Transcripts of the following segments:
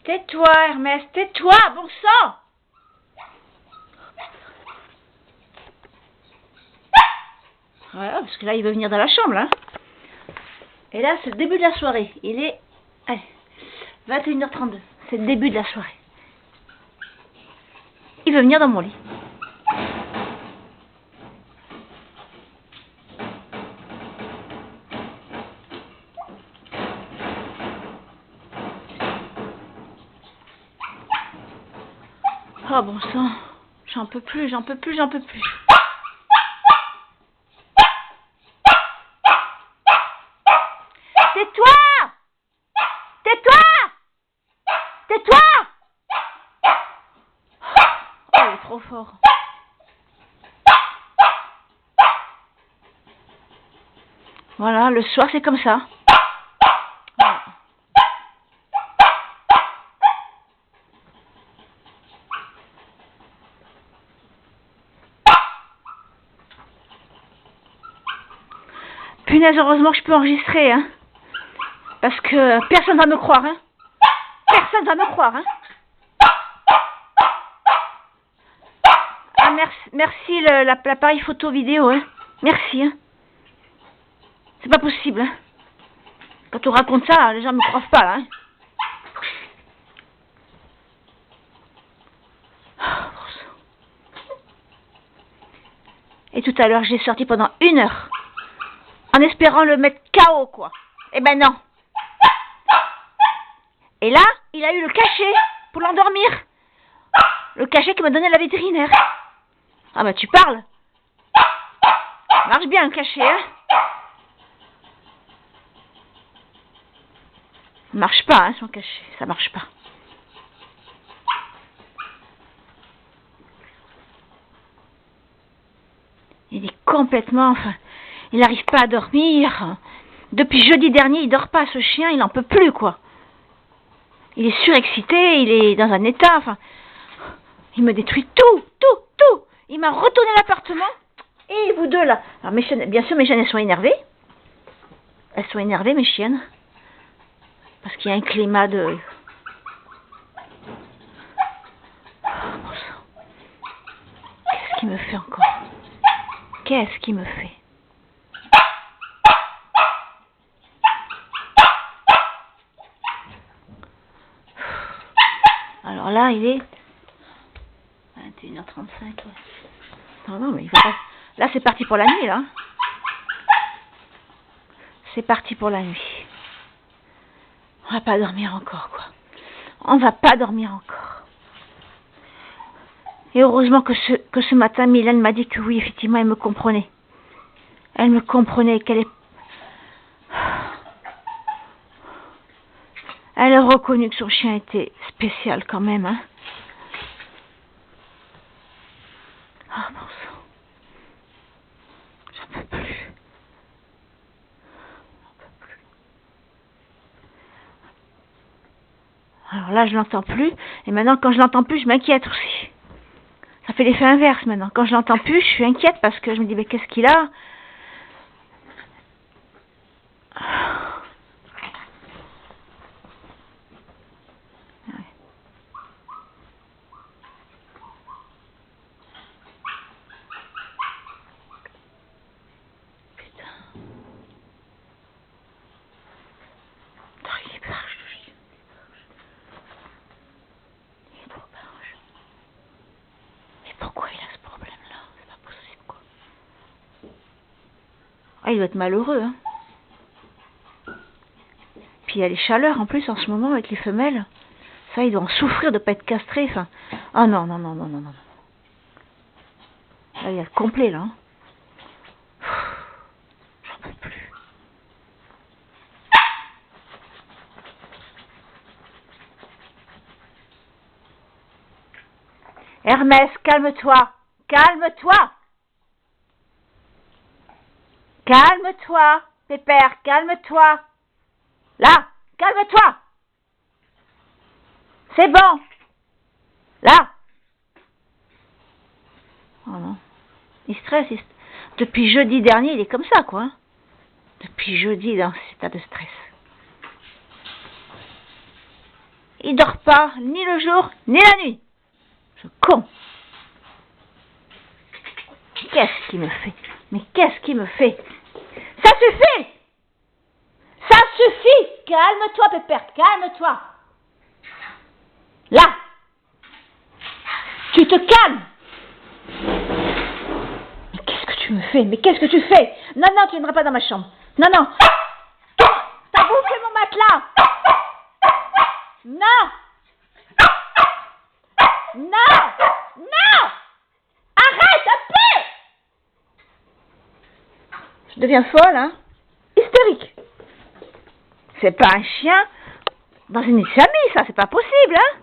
Tais-toi, Hermès, tais-toi, bon sang! Voilà, parce que là, il veut venir dans la chambre, là. Et là, c'est le début de la soirée. Il est... Allez, 21h32. C'est le début de la soirée. Il veut venir dans mon lit. Oh bon sang, j'en peux plus, j'en peux plus, j'en peux plus. Tais-toi! Tais-toi! Tais-toi! Oh, il est trop fort. Voilà, le soir c'est comme ça. Voilà. Punaise, heureusement que je peux enregistrer, hein. Parce que personne va me croire, hein. Personne va me croire, hein. Ah, merci l'appareil photo vidéo, hein. Merci, hein. C'est pas possible, hein. Quand on raconte ça, les gens me croient pas, là, hein. Et tout à l'heure, j'ai sorti pendant 1 heure. En espérant le mettre KO, quoi. Eh ben non. Et là, il a eu le cachet pour l'endormir. Le cachet que m'a donné la vétérinaire. Ah bah tu parles. Ça marche bien le cachet, hein. Ça marche pas, hein, son cachet. Ça marche pas. Il est complètement... Enfin, il n'arrive pas à dormir. Depuis jeudi dernier, il dort pas, ce chien. Il n'en peut plus, quoi. Il est surexcité, il est dans un état... Enfin, il me détruit tout. Il m'a retourné l'appartement. Et vous deux, là. Alors, mes chiennes, bien sûr, mes chiennes, elles sont énervées. Elles sont énervées, mes chiennes. Parce qu'il y a un climat de... Qu'est-ce qu'il me fait encore? Qu'est-ce qu'il me fait? Alors là, il est 21h35. Non, mais il va pas... Là, c'est parti pour la nuit, là. C'est parti pour la nuit. On va pas dormir encore, quoi. On va pas dormir encore. Et heureusement que ce matin, Mylène m'a dit que oui, effectivement, elle me comprenait. Elle me comprenait, qu'elle est... Elle a reconnu que son chien était spécial quand même, hein. Ah, bon sang. J'en peux plus. Alors là, je l'entends plus. Et maintenant, quand je l'entends plus, je m'inquiète aussi. Ça fait l'effet inverse maintenant. Quand je l'entends plus, je suis inquiète parce que je me dis, mais qu'est-ce qu'il a? Ah, il doit être malheureux, hein. Puis il y a les chaleurs en plus en ce moment avec les femelles. Ça, il doit en souffrir de ne pas être castré. Enfin, ah non. Là, il y a le complet, là. Hein. J'en peux plus. Hermès, calme-toi. Calme-toi. Calme-toi, Pépère, calme-toi. Là, calme-toi. C'est bon. Là. Oh non. Il stresse. Depuis jeudi dernier, il est comme ça, quoi. Depuis jeudi, dans cet état de stress. Il dort pas, ni le jour, ni la nuit. Ce con. Qu'est-ce qu'il me fait? Mais qu'est-ce qu'il me fait? Ça suffit! Ça suffit! Calme-toi, Pépère, calme-toi. Là! Tu te calmes! Mais qu'est-ce que tu me fais? Mais qu'est-ce que tu fais? Non, non, tu ne viendras pas dans ma chambre. Non, non. T'as bouffé mon matelas! Non! Non! Non! Arrête un peu! Je deviens folle, hein? Hystérique. C'est pas un chien dans une famille, ça, c'est pas possible, hein?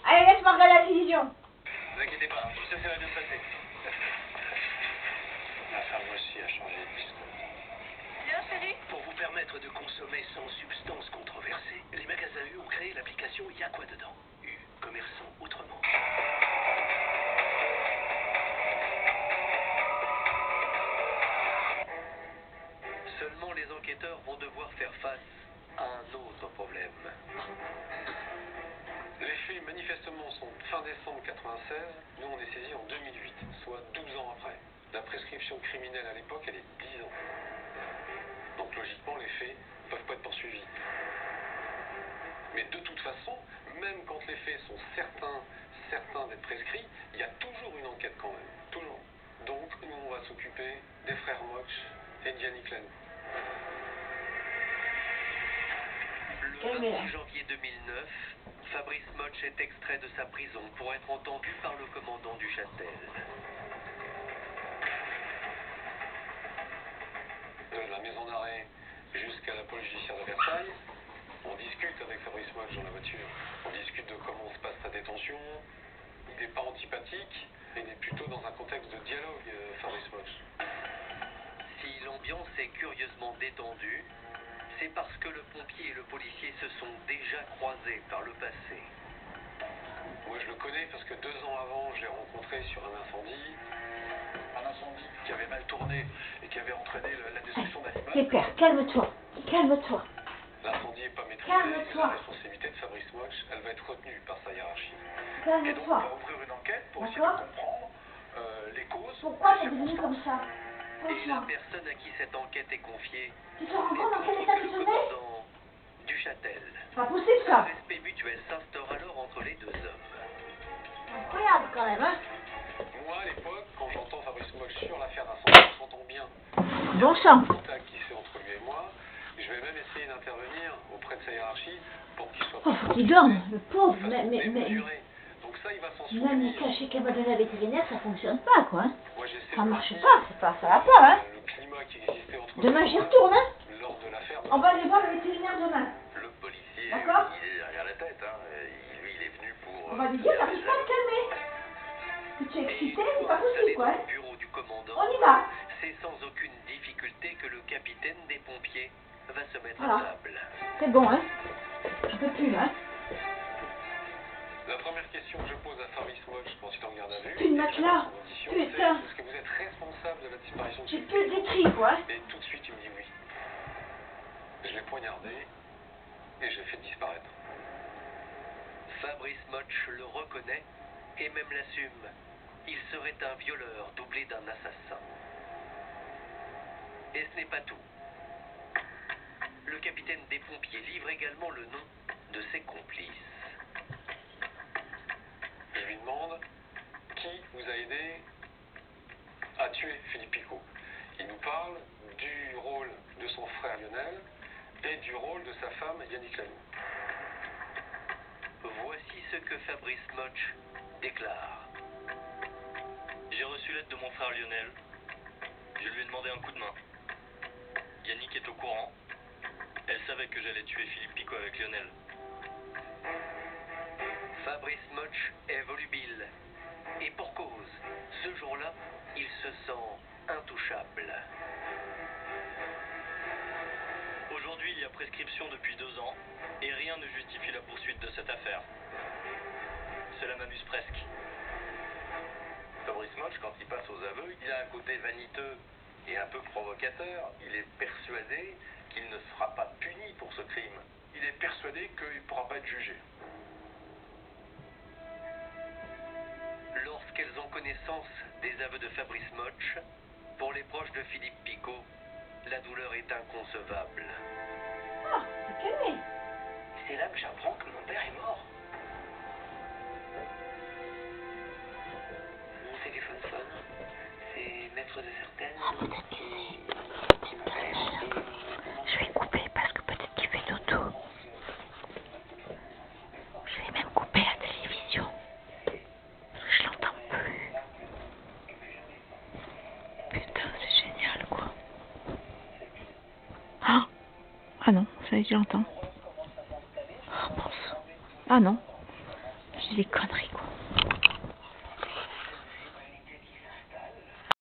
Allez, laisse-moi regarder la télévision. Ne vous inquiétez pas, tout ça va bien se passer. Ma femme aussi a changé d'histoire. Bien, chérie. Pour vous permettre de consommer sans substance controversée, les magasins U ont créé l'application Y'a quoi dedans? U, commerçant autrement. Seulement les enquêteurs vont devoir faire face à un autre problème. Les faits manifestement sont fin décembre 96, nous on est saisis en 2008, soit 12 ans après. La prescription criminelle à l'époque elle est 10 ans. Donc logiquement les faits ne peuvent pas être poursuivis. Mais de toute façon, même quand les faits sont certains d'être prescrits, il y a toujours une enquête quand même. Toujours. Donc nous on va s'occuper des frères Moch et de Yannick Lanou. Le 26 janvier 2009, Fabrice Moch est extrait de sa prison pour être entendu par le commandant du Châtel. De la maison d'arrêt jusqu'à la police judiciaire de Versailles, on discute avec Fabrice Moch dans la voiture. On discute de comment se passe sa détention. Il n'est pas antipathique, il est plutôt dans un contexte de dialogue, Fabrice Moch. Si l'ambiance est curieusement détendue, c'est parce que le pompier et le policier se sont déjà croisés par le passé. Moi je le connais parce que 2 ans avant, je l'ai rencontré sur un incendie. Un incendie qui avait mal tourné et qui avait entraîné la destruction d'un immeuble. Pépère, calme-toi. Calme-toi. L'incendie n'est pas maîtrisé. Calme-toi. La responsabilité de Fabrice Moch, elle va être retenue par sa hiérarchie. Et donc on Calme-toi. va ouvrir une enquête pour essayer de D'accord. comprendre les causes. Pourquoi les t'es devenu circonstances. comme ça? Et la Franchement. personne à qui cette enquête est confiée Tu te rends n'est compte dans quel autre état que tu le te mets? commandant du Châtel. C'est pas possible, Un ça. respect mutuel s'instaure alors entre les deux hommes. Incroyable, quand même, hein? Moi, à l'époque, quand j'entends Fabrice Moch sur l'affaire d'incendie, on s'entend bien. Bon sang. Il y a un contact qui se fait entre lui et moi. Je vais même essayer d'intervenir auprès de sa hiérarchie pour qu'il soit Oh, faut qu'il dorme, le pauvre. de façon démesurée. Donc ça, il va s'en Même les souvenir. cachets qu'elle va donner à la vétérinaire, ça fonctionne pas, quoi. Hein. Moi, j'essaie Ça de marche maintenir, pas, c'est pas, ça va pas, hein. le climat qui existait entre Demain, nous j'y retourne, hein. lors de l'affaire. On va aller voir le vétérinaire demain. Le policier, D'accord. il a rien à la tête. Hein. Lui, il est venu pour... On va lui dire, t'arrives pas à te calmer. Que tu es excité, c'est pas possible, quoi. Hein. Au bureau du commandant, On y va. c'est sans aucune difficulté que le capitaine des pompiers va se mettre Voilà. à table. C'est bon, hein. Je peux plus, hein. La première question que je pose à Fabrice Moch quand il est en garde à vue, Plus de matelas. c'est Putain. est-ce que vous êtes responsable de la disparition de J'ai ce plus de tri, quoi. Hein. Et tout de suite, il me dit oui. Je l'ai poignardé et je l'ai fait disparaître. Fabrice Moch le reconnaît et même l'assume. Il serait un violeur doublé d'un assassin. Et ce n'est pas tout. Le capitaine des pompiers livre également le nom de ses complices. Je lui demande qui vous a aidé à tuer Philippe Picot. Il nous parle du rôle de son frère Lionel et du rôle de sa femme Yannick Lanou. Voici ce que Fabrice Moch déclare. J'ai reçu l'aide de mon frère Lionel. Je lui ai demandé un coup de main. Yannick est au courant. Elle savait que j'allais tuer Philippe Picot avec Lionel. Fabrice Motch est volubile. Et pour cause, ce jour-là, il se sent intouchable. Aujourd'hui, il y a prescription depuis 2 ans, et rien ne justifie la poursuite de cette affaire. Cela m'amuse presque. Fabrice Motch, quand il passe aux aveux, il a un côté vaniteux et un peu provocateur. Il est persuadé qu'il ne sera pas puni pour ce crime. Il est persuadé qu'il ne pourra pas être jugé. Lorsqu'elles ont connaissance des aveux de Fabrice Motch, pour les proches de Philippe Picot, la douleur est inconcevable. Oh, c'est calmé. C'est là que j'apprends que mon père est mort. Mon téléphone sonne. C'est Maître de Certaines qui m'appelle. Je vais couper parce que peut-être qu'il fait dodo. Je vais même couper la télévision. Parce que je l'entends plus. Putain, c'est génial, quoi. Ah non, ça y est, je l'entends. Oh, bon sang. Ah non, j'ai des conneries, quoi.